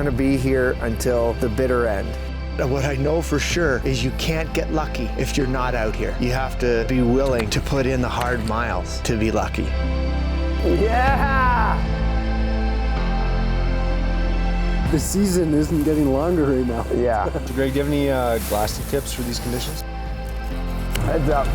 gonna be here until the bitter end. What I know for sure is you can't get lucky if you're not out here. You have to be willing to put in the hard miles to be lucky. Yeah! The season isn't getting longer right now. Yeah. So Greg, do you have any glassing tips for these conditions? Heads up.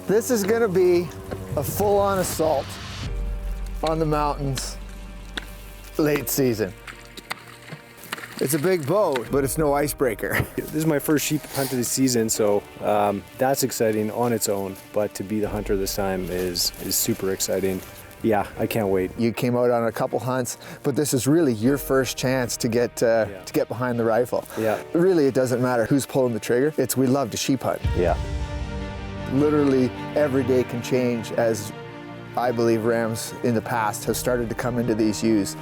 This is gonna be a full-on assault on the mountains late season. It's a big boat, but it's no icebreaker. This is my first sheep hunt of the season, so that's exciting on its own, but to be the hunter this time is super exciting. Yeah, I can't wait. You came out on a couple hunts, but this is really your first chance to get behind the rifle. Yeah. Really, it doesn't matter who's pulling the trigger. We love to sheep hunt. Yeah. Literally every day can change, as I believe rams in the past have started to come into these ewes.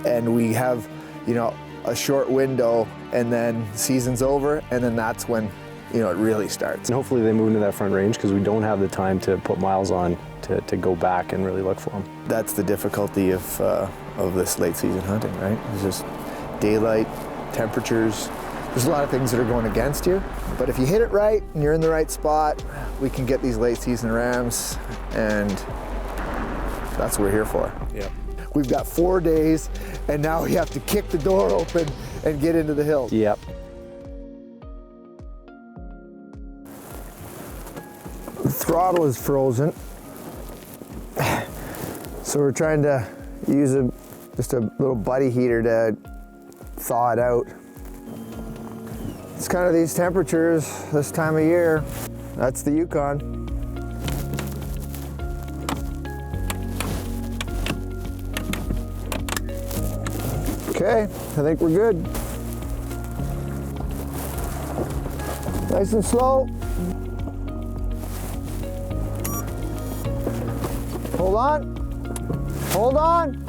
And we have, you know, a short window, and then season's over, and then that's when, you know, it really starts. And hopefully they move into that front range because we don't have the time to put miles on to go back and really look for them. That's the difficulty of this late season hunting, right? It's just daylight, temperatures. There's a lot of things that are going against you, but if you hit it right and you're in the right spot, we can get these late season rams, and that's what we're here for. Yeah. We've got 4 days, and now we have to kick the door open and get into the hills. Yep. The throttle is frozen, so we're trying to use just a little buddy heater to thaw it out. It's kind of these temperatures this time of year. That's the Yukon. Okay, I think we're good. Nice and slow. Hold on. Hold on.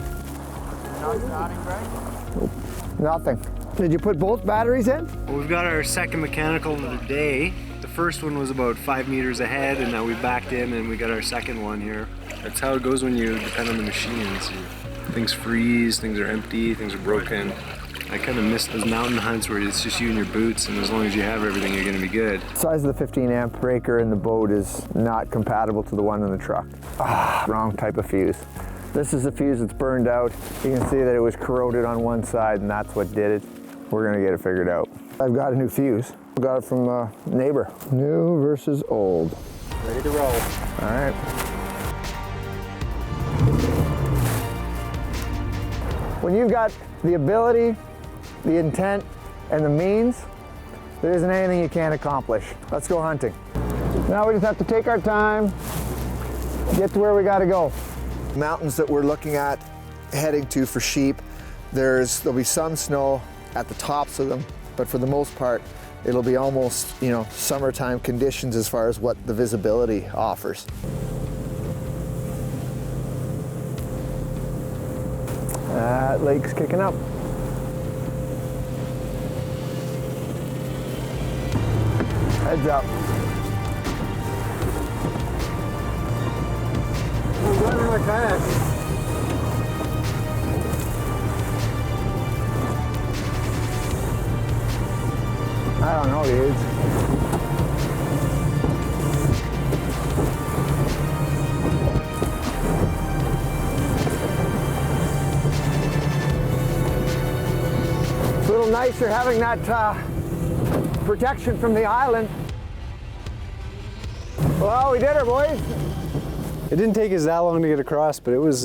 Not starting, Greg? Nothing. Did you put both batteries in? Well, we've got our second mechanical of the day. The first one was about 5 meters ahead, and now we backed in and we got our second one here. That's how it goes when you depend on the machines. Things freeze, things are empty, things are broken. I kind of miss those mountain hunts where it's just you and your boots, and as long as you have everything, you're going to be good. The size of the 15 amp breaker in the boat is not compatible to the one in the truck. Wrong type of fuse. This is the fuse that's burned out. You can see that it was corroded on one side, and that's what did it. We're gonna get it figured out. I've got a new fuse. I got it from a neighbor. New versus old. Ready to roll. All right. When you've got the ability, the intent, and the means, there isn't anything you can't accomplish. Let's go hunting. Now we just have to take our time, get to where we gotta go. Mountains that we're looking at heading to for sheep, there'll be some snow at the tops of them, but for the most part, it'll be almost, you know, summertime conditions as far as what the visibility offers. That lake's kicking up. Heads up. I'm running my kayak. I don't know, dudes. It's a little nicer having that protection from the island. Well, we did it, boys. It didn't take us that long to get across, but it was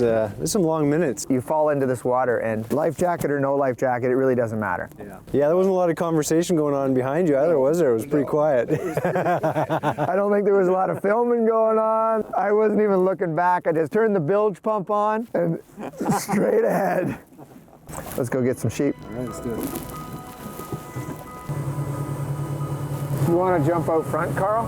some long minutes. You fall into this water, and life jacket or no life jacket, it really doesn't matter. Yeah, there wasn't a lot of conversation going on behind you either, was there? It was pretty quiet. I don't think there was a lot of filming going on. I wasn't even looking back. I just turned the bilge pump on and straight ahead. Let's go get some sheep. All right, let's do it. You want to jump out front, Karl?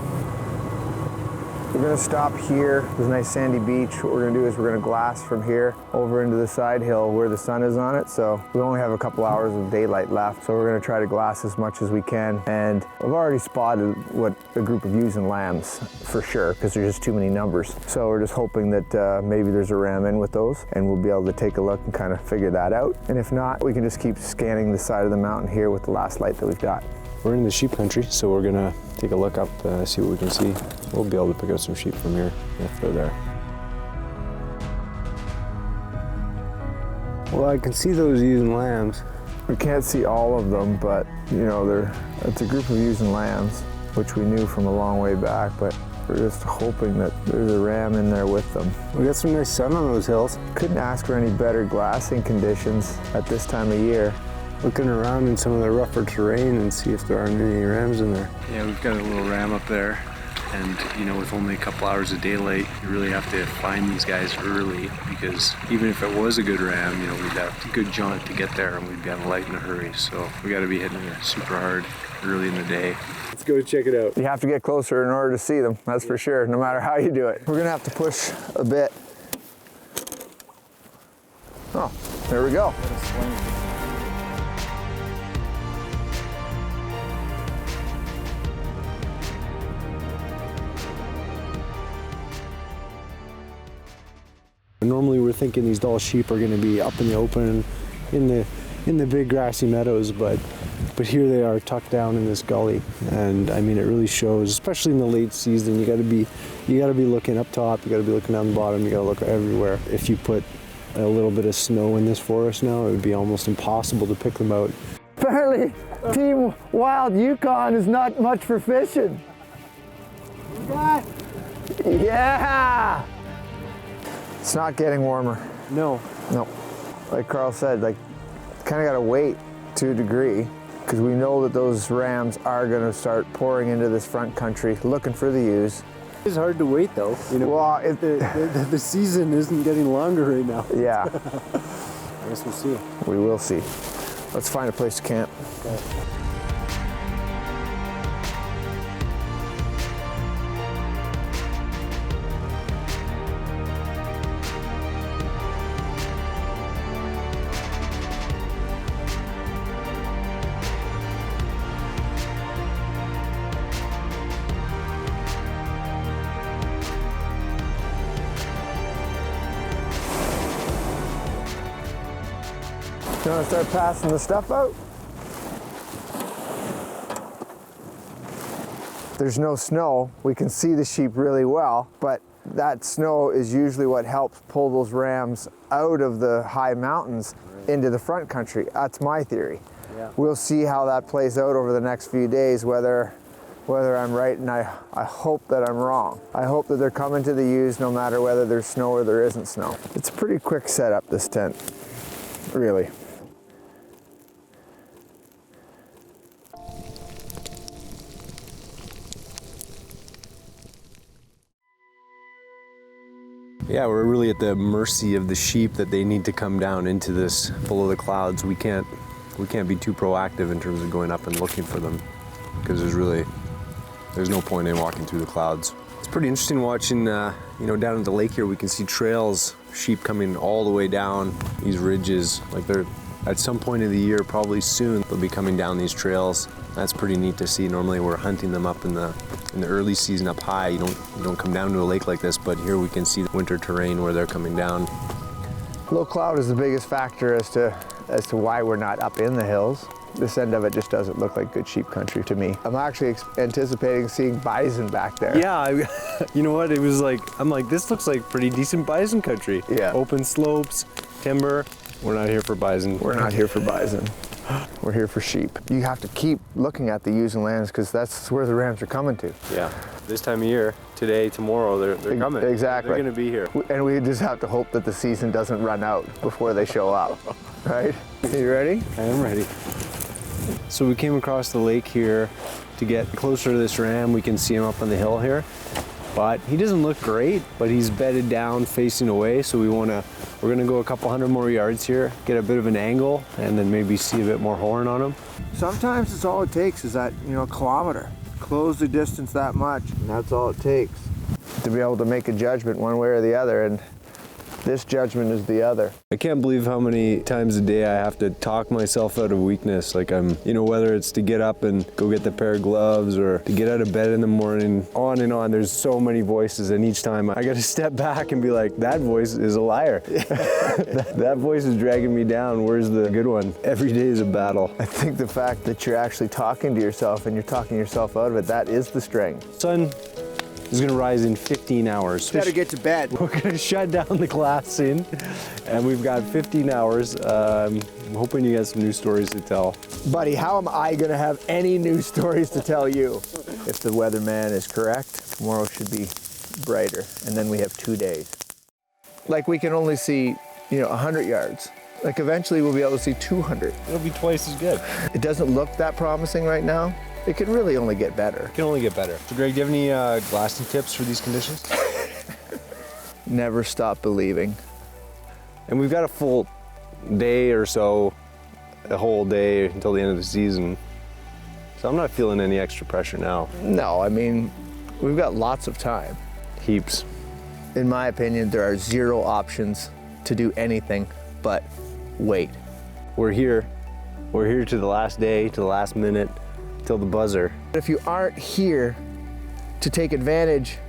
We're going to stop here. There's a nice sandy beach. What we're going to do is we're going to glass from here over into the side hill where the sun is on it. So we only have a couple hours of daylight left. So we're going to try to glass as much as we can. And I've already spotted what a group of ewes and lambs for sure, because there's just too many numbers. So we're just hoping that maybe there's a ram in with those, and we'll be able to take a look and kind of figure that out. And if not, we can just keep scanning the side of the mountain here with the last light that we've got. We're in the sheep country, so we're gonna take a look up, see what we can see. We'll be able to pick out some sheep from here if they're there. Well, I can see those ewes and lambs. We can't see all of them, but you know, it's a group of ewes and lambs, which we knew from a long way back, but we're just hoping that there's a ram in there with them. We got some nice sun on those hills. Couldn't ask for any better glassing conditions at this time of year. Looking around in some of the rougher terrain and see if there aren't any rams in there. Yeah, we've got a little ram up there, and you know, with only a couple hours of daylight, you really have to find these guys early, because even if it was a good ram, you know, we'd have a good jaunt to get there, and we'd be on a light in a hurry. So we got to be hitting it super hard early in the day. Let's go check it out. You have to get closer in order to see them, that's for sure, no matter how you do it. We're gonna have to push a bit. Oh, there we go. Normally we're thinking these Dall sheep are going to be up in the open in the big grassy meadows, but here they are tucked down in this gully, and I mean it really shows, especially in the late season. You got to be looking up top, you got to be looking down the bottom, you got to look everywhere. If you put a little bit of snow in this forest now, it would be almost impossible to pick them out. Apparently, Team Wild Yukon is not much for fishing. Yeah! It's not getting warmer. No. No. Like Karl said, like, kind of got to wait to a degree, because we know that those rams are going to start pouring into this front country looking for the ewes. It's hard to wait though. You know, Well, the season isn't getting longer right now. yeah, I guess we'll see. we will see. Let's find a place to camp. You want to start passing the stuff out? There's no snow. We can see the sheep really well, but that snow is usually what helps pull those rams out of the high mountains into the front country. That's my theory. Yeah. We'll see how that plays out over the next few days, whether I'm right, and I hope that I'm wrong. I hope that they're coming to the ewes no matter whether there's snow or there isn't snow. It's a pretty quick setup, this tent, really. Yeah, we're really at the mercy of the sheep that they need to come down into this below the clouds. We can't be too proactive in terms of going up and looking for them, because there's no point in walking through the clouds. It's pretty interesting watching, you know, down at the lake here, we can see trails, sheep coming all the way down these ridges. Like they're at some point of the year, probably soon, they'll be coming down these trails. That's pretty neat to see. Normally we're hunting them up in the early season up high. You don't come down to a lake like this, but here we can see the winter terrain where they're coming down. Low cloud is the biggest factor as to why we're not up in the hills. This end of it just doesn't look like good sheep country to me. I'm actually anticipating seeing bison back there. Yeah, you know what? It was like, I'm like, this looks like pretty decent bison country. Yeah. Open slopes, timber. We're not here for bison. We're not here for bison. We're here for sheep. You have to keep looking at the ewes and lambs, because that's where the rams are coming to. Yeah. This time of year, today, tomorrow, they're coming. Exactly. They're gonna be here. And we just have to hope that the season doesn't run out before they show up, right? You ready? I am ready. So we came across the lake here to get closer to this ram. We can see him up on the hill here, but he doesn't look great, but he's bedded down facing away. So we're gonna go a couple hundred more yards here, get a bit of an angle, and then maybe see a bit more horn on him. Sometimes it's all it takes is that, kilometer. Close the distance that much, and that's all it takes to be able to make a judgment one way or the other, and this judgment is the other. I can't believe how many times a day I have to talk myself out of weakness. Like whether it's to get up and go get the pair of gloves or to get out of bed in the morning, on and on. There's so many voices, and each time I got to step back and be like, that voice is a liar. that voice is dragging me down. Where's the good one? Every day is a battle. I think the fact that you're actually talking to yourself and you're talking yourself out of it, that is the strength. Sun is gonna rise in 15 hours. Gotta get to bed. We're gonna shut down the glassing, and we've got 15 hours. I'm hoping you got some new stories to tell. Buddy, how am I gonna have any new stories to tell you? If the weatherman is correct, tomorrow should be brighter, and then we have 2 days. Like we can only see, 100 yards. Like eventually we'll be able to see 200. It'll be twice as good. It doesn't look that promising right now. It could really only get better. It can only get better. So Greg, do you have any glassing tips for these conditions? Never stop believing. And we've got a full day or so, a whole day until the end of the season. So I'm not feeling any extra pressure now. No, we've got lots of time. Heaps. In my opinion, there are 0 options to do anything but wait. We're here. We're here to the last day, to the last minute, till the buzzer. If you aren't here to take advantage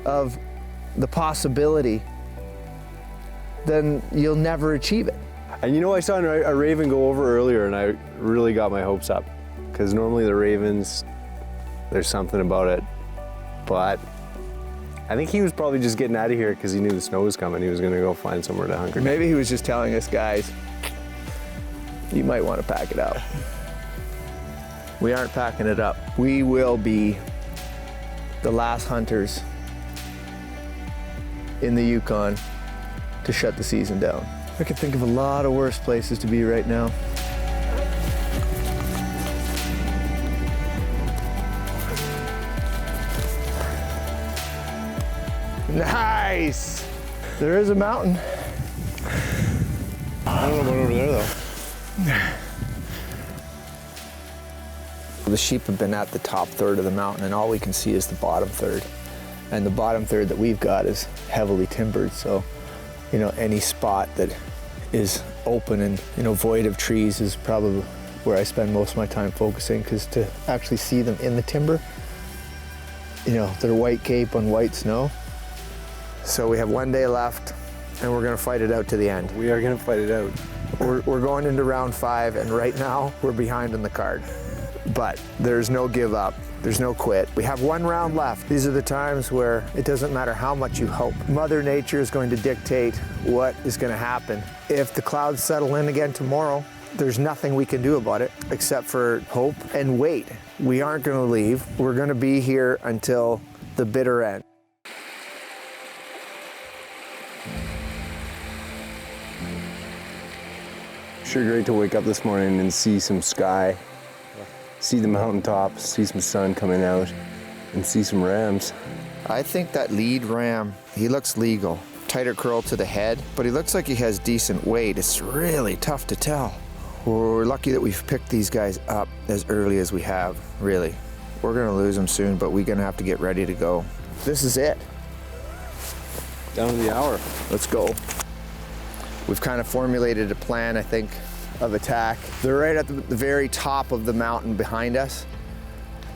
of the possibility, then you'll never achieve it. And I saw a raven go over earlier, and I really got my hopes up, because normally the ravens, there's something about it. But I think he was probably just getting out of here because he knew the snow was coming. He was gonna go find somewhere to hunker. Maybe he was just telling us, guys, you might want to pack it up. We aren't packing it up. We will be the last hunters in the Yukon to shut the season down. I could think of a lot of worse places to be right now. Nice! There is a mountain. I don't know about over there though. The sheep have been at the top third of the mountain, and all we can see is the bottom third. And the bottom third that we've got is heavily timbered, so any spot that is open and void of trees is probably where I spend most of my time focusing, because to actually see them in the timber, they're white cape on white snow. So we have 1 day left, and we're gonna fight it out to the end. We are gonna fight it out. We're going into round 5, and right now we're behind on the card. But there's no give up, there's no quit. We have 1 round left. These are the times where it doesn't matter how much you hope. Mother Nature is going to dictate what is gonna happen. If the clouds settle in again tomorrow, there's nothing we can do about it except for hope and wait. We aren't gonna leave. We're gonna be here until the bitter end. Sure great to wake up this morning and see some sky, see the mountaintops, see some sun coming out, and see some rams. I think that lead ram, he looks legal. Tighter curl to the head, but he looks like he has decent weight. It's really tough to tell. We're lucky that we've picked these guys up as early as we have, really. We're gonna lose them soon, but we're gonna have to get ready to go. This is it. Down to the hour. Let's go. We've kind of formulated a plan, I think, of attack. They're right at the very top of the mountain behind us.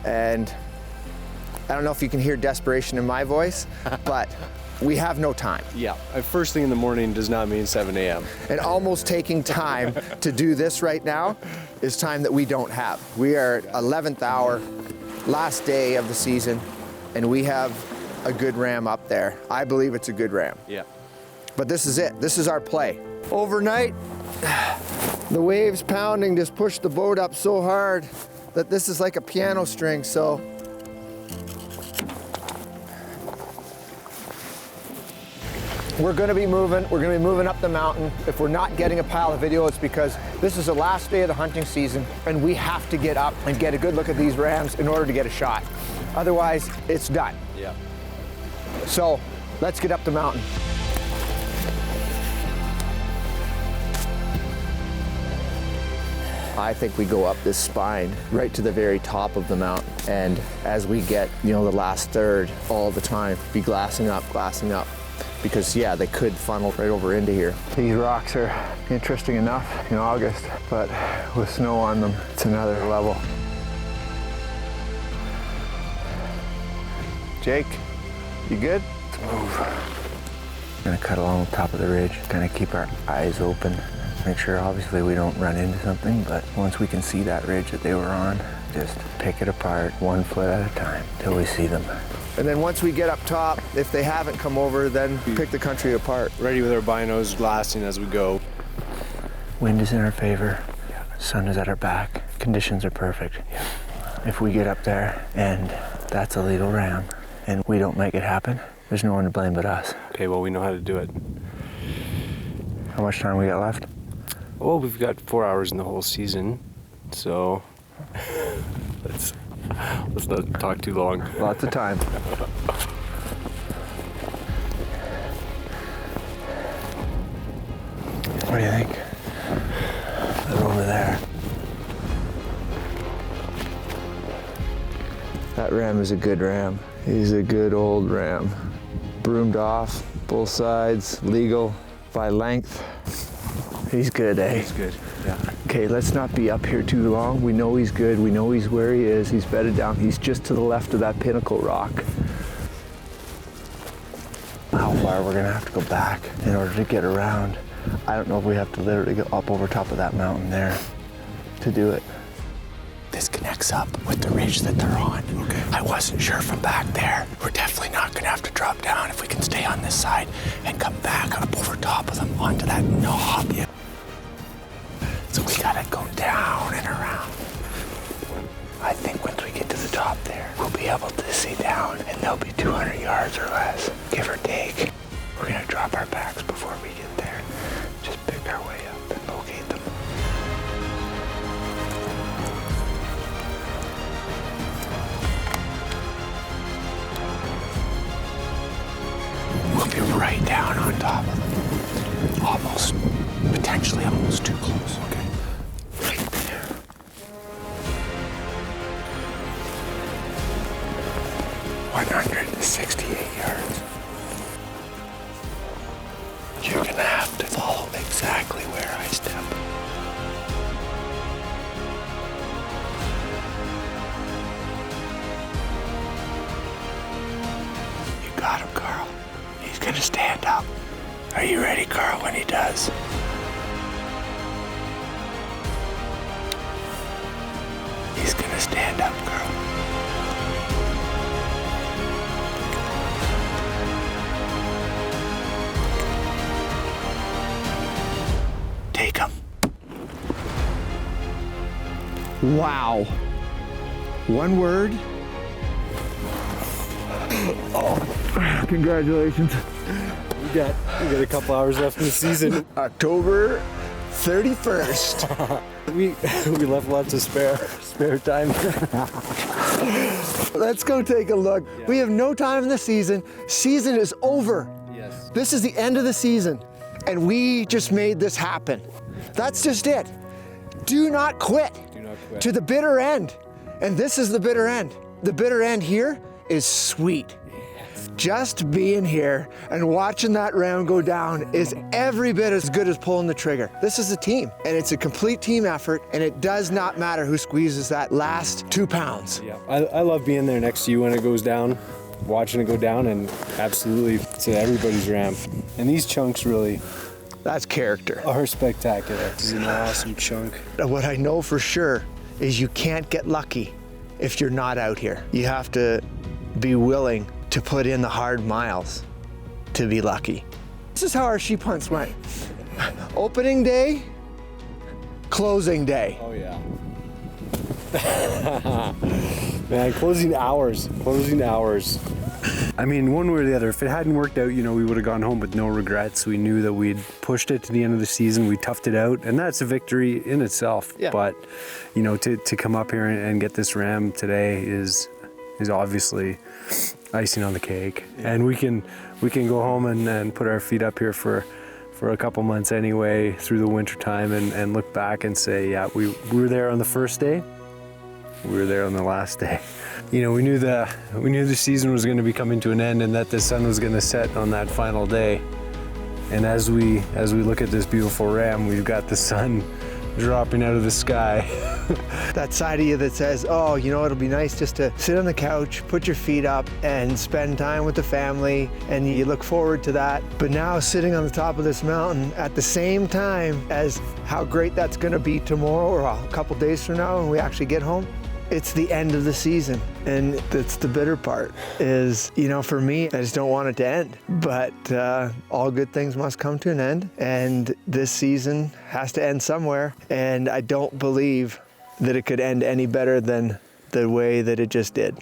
And I don't know if you can hear desperation in my voice, but we have no time. Yeah, first thing in the morning does not mean 7 a.m. And almost taking time to do this right now is time that we don't have. We are at 11th hour, last day of the season, and we have a good ram up there. I believe it's a good ram. Yeah. But this is it. This is our play. Overnight, the waves pounding just pushed the boat up so hard that this is like a piano string, so We're gonna be moving up the mountain. If we're not getting a pile of video, it's because this is the last day of the hunting season and we have to get up and get a good look at these rams in order to get a shot. Otherwise, it's done. Yeah. So, let's get up the mountain. I think we go up this spine right to the very top of the mountain. And as we get, the last third all the time, be glassing up. Because yeah, they could funnel right over into here. These rocks are interesting enough in August, but with snow on them, it's another level. Jake, you good? Let's move. We're gonna cut along the top of the ridge, kind of keep our eyes open. Make sure obviously we don't run into something, but once we can see that ridge that they were on, just pick it apart 1 foot at a time till we see them. And then once we get up top, if they haven't come over, then pick the country apart. Ready with our binos, glassing as we go. Wind is in our favor, sun is at our back, conditions are perfect. If we get up there and that's a legal ram and we don't make it happen, there's no one to blame but us. Okay, well, we know how to do it. How much time we got left? Well, we've got 4 hours in the whole season, so let's not talk too long. Lots of time. What do you think? They're over there. That ram is a good ram. He's a good old ram. Broomed off, both sides, legal, by length. He's good, eh? He's good, yeah. Okay, let's not be up here too long. We know he's good. We know he's where he is. He's bedded down. He's just to the left of that pinnacle rock. How far we're gonna have to go back in order to get around. I don't know if we have to literally go up over top of that mountain there to do it. This connects up with the ridge that they're on. Okay. I wasn't sure from back there. We're definitely not gonna have to drop down if we can stay on this side and come back up over top of them onto that knob. Yeah. So we gotta go down and around. I think once we get to the top there, we'll be able to see down and they'll be 200 yards or less, give or take. We're gonna drop our backs before we get there. Just pick our way up and locate them. We'll be right down on top of them. Almost, potentially almost too close, okay? Right there. $168 yards. You're gonna have to follow exactly where I step. You got him, Karl. He's gonna stand up. Are you ready, Karl, when he does? He's gonna stand up, Karl. Take him. Wow. One word. Oh, congratulations. We got a couple hours left in the season. October 31st. We left lots of spare time. Let's go take a look. Yeah. We have no time in the season. Season is over. Yes. This is the end of the season. And we just made this happen. That's just it. Do not quit. Do not quit. To the bitter end. And this is the bitter end. The bitter end here is sweet. Yes. Just being here and watching that round go down is every bit as good as pulling the trigger. This is a team, and it's a complete team effort, and it does not matter who squeezes that last 2 pounds. Yeah, I love being there next to you when it goes down, watching it go down, and absolutely it's everybody's ram. And these chunks really That's character. are spectacular. This is an awesome chunk. What I know for sure is you can't get lucky if you're not out here. You have to be willing to put in the hard miles to be lucky. This is how our sheep hunts went. Opening day, closing day. Oh yeah. Man, closing hours. I mean, one way or the other, if it hadn't worked out, you know, we would have gone home with no regrets. We knew that we'd pushed it to the end of the season. We toughed it out, and that's a victory in itself. Yeah. But, you know, to come up here and get this ram today is obviously icing on the cake. Yeah. And we can go home and put our feet up here for a couple months anyway through the winter time and look back and say, yeah, we were there on the first day. We were there on the last day. You know, we knew the season was going to be coming to an end and that the sun was going to set on that final day. And as we look at this beautiful ram, we've got the sun dropping out of the sky. That side of you that says, oh, you know, it'll be nice just to sit on the couch, put your feet up and spend time with the family, and you look forward to that. But now sitting on the top of this mountain at the same time as how great that's gonna be tomorrow or a couple days from now when we actually get home, it's the end of the season. And that's the bitter part is, you know, for me, I just don't want it to end. But all good things must come to an end. And this season has to end somewhere. And I don't believe that it could end any better than the way that it just did.